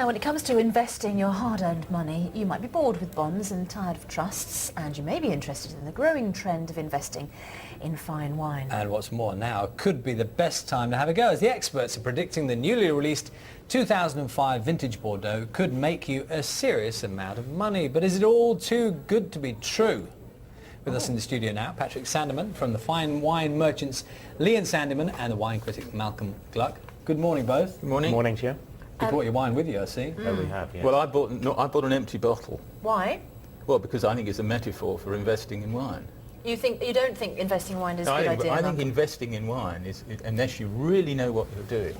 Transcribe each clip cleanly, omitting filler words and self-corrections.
Now, when it comes to investing your hard-earned money, you might be bored with bonds and tired of trusts, and you may be interested in the growing trend of investing in fine wine. And what's more, now could be the best time to have a go, as the experts are predicting the newly released 2005 vintage Bordeaux could make you a serious amount of money. But is it all too good to be true? With us in the studio now, Patrick Sandeman from the fine wine merchants Lee and Sandeman and the wine critic Malcolm Gluck. Good morning, both. Good morning. Good morning to you. You brought your wine with you, I see. Oh, we have, yes. Well, I bought an empty bottle. Why? Well, because I think it's a metaphor for investing in wine. You don't think investing in wine is a good idea? I think Malcolm? investing in wine is, unless you really know what you're doing,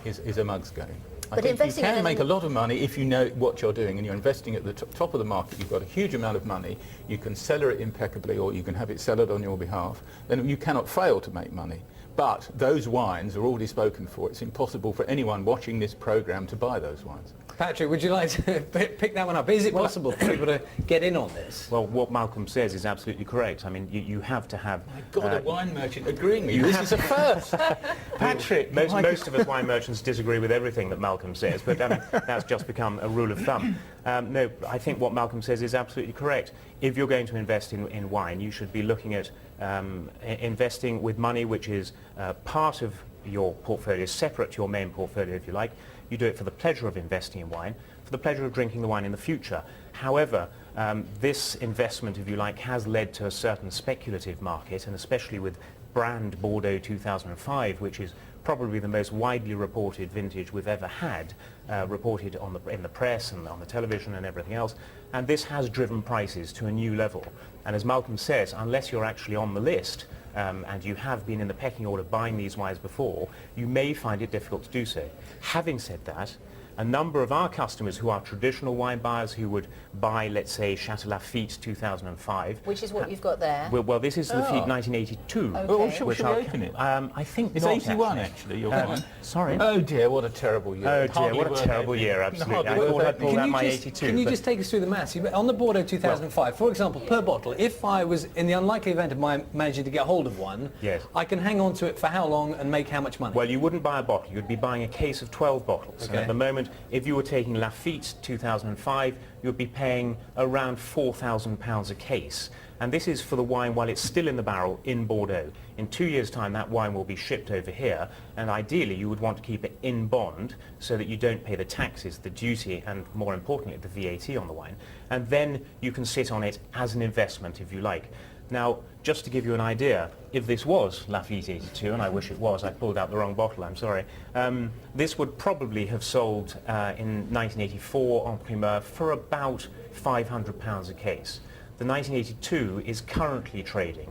is a mug's game. But I think you investing in can it make a in- lot of money if you know what you're doing and you're investing at the top of the market. You've got a huge amount of money. You can cellar it impeccably, or you can have it cellared on your behalf. Then you cannot fail to make money. But those wines are already spoken for. It's impossible for anyone watching this programme to buy those wines. Patrick, would you like to pick that one up? Is it possible for people to get in on this? Well, what Malcolm says is absolutely correct. I mean, you have to have... My God, a wine merchant agreeing with you. This is a first. Patrick, most of us wine merchants disagree with everything that Malcolm says, but that's just become a rule of thumb. No, I think what Malcolm says is absolutely correct. If you're going to invest in wine, you should be looking at investing with money which is part of your portfolio, separate to your main portfolio, if you like. You do it for the pleasure of investing in wine, for the pleasure of drinking the wine in the future. However, this investment, if you like, has led to a certain speculative market, and especially with brand Bordeaux 2005, which is probably the most widely reported vintage we've ever had, reported in the press and on the television and everything else. And this has driven prices to a new level. And as Malcolm says, unless you're actually on the list, and you have been in the pecking order buying these wines before, you may find it difficult to do so. Having said that, a number of our customers who are traditional wine buyers who would buy, let's say, Chateau Lafite 2005. Which is what you've got there. Well, this is Lafite 1982. Okay. Oh, should we which I'll- open it? I think It's not, 81, actually, your wine. Sorry. Oh dear, what a terrible year. Oh dear, Hardly what a worth terrible opening. year, absolutely. Hardly I worth thought I'd opening. pulled out my Can 82. you but- just take us through the maths? On the Bordeaux 2005, for example, per bottle, if I was in the unlikely event of my managing to get hold of one, Yes. I can hang on to it for how long and make how much money? Well, you wouldn't buy a bottle. You'd be buying a case of 12 bottles. And Okay. at the moment, if you were taking Lafite 2005, you'd be paying around £4,000 a case. And this is for the wine while it's still in the barrel in Bordeaux. In 2 years' time, that wine will be shipped over here, and ideally you would want to keep it in bond so that you don't pay the taxes, the duty, and more importantly, the VAT on the wine. And then you can sit on it as an investment, if you like. Now, just to give you an idea, if this was Lafite 82, and I wish it was, I pulled out the wrong bottle, I'm sorry, this would probably have sold in 1984 en primeur for about £500 a case. The 1982 is currently trading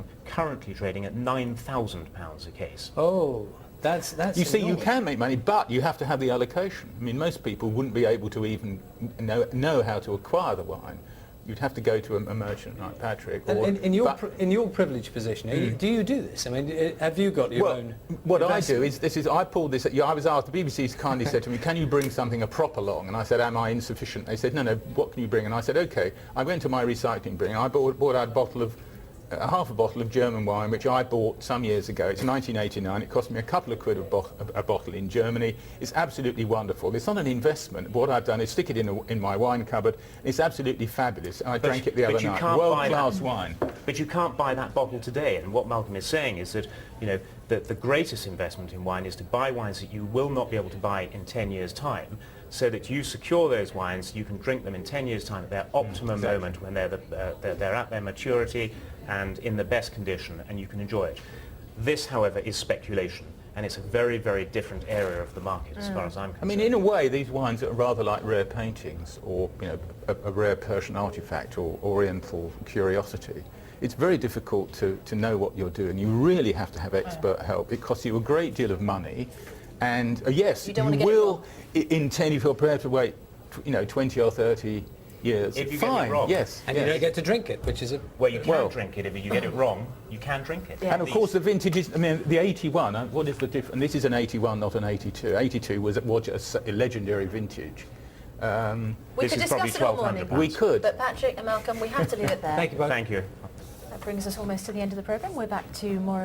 at £9,000 a case. Oh, that's You see, you enormous. can make money, but you have to have the allocation. I mean, most people wouldn't be able to even know how to acquire the wine. You'd have to go to a merchant like Patrick. And Or, in your privileged position, do you do this? I mean, have you got your own? What I investment? do is I pulled this. I was asked. The BBC's kindly said to me, "Can you bring something a prop along?" And I said, "Am I insufficient?" They said, "No. What can you bring?" And I said, "Okay." I went to my recycling bin. I bought out half a bottle of German wine, which I bought some years ago. It's 1989. It cost me a couple of quid a bottle in Germany. It's absolutely wonderful. It's not an investment. What I've done is stick it in my wine cupboard. It's absolutely fabulous. I drank it the other night. World-class wine. But you can't buy that bottle today. And what Malcolm is saying is that, you know, that the greatest investment in wine is to buy wines that you will not be able to buy in 10 years' time, so that you secure those wines, you can drink them in 10 years' time at their optimum moment when they're at their maturity and in the best condition, and you can enjoy it. This, however, is speculation, and it's a very, very different area of the market as far as I'm concerned. I mean, in a way, these wines are rather like rare paintings, or a rare Persian artifact, or Oriental curiosity. It's very difficult to know what you're doing. You really have to have expert help. It costs you a great deal of money, and yes, You don't wanna you get it will in 10 if you're prepared to wait, 20 or 30 years. If you get it Fine, wrong. yes. And you don't get to drink it, which is a... Well, you can Well- drink it. If you get it wrong, you can drink it. Yeah. And of course the vintage is, I mean, the 81, what is the difference? And this is an 81, not an 82. 82 was a legendary vintage. We This could is probably discuss it all morning. £1,200. We could. But Patrick and Malcolm, we have to leave it there. Thank you both. Thank you. That brings us almost to the end of the programme. We're back to more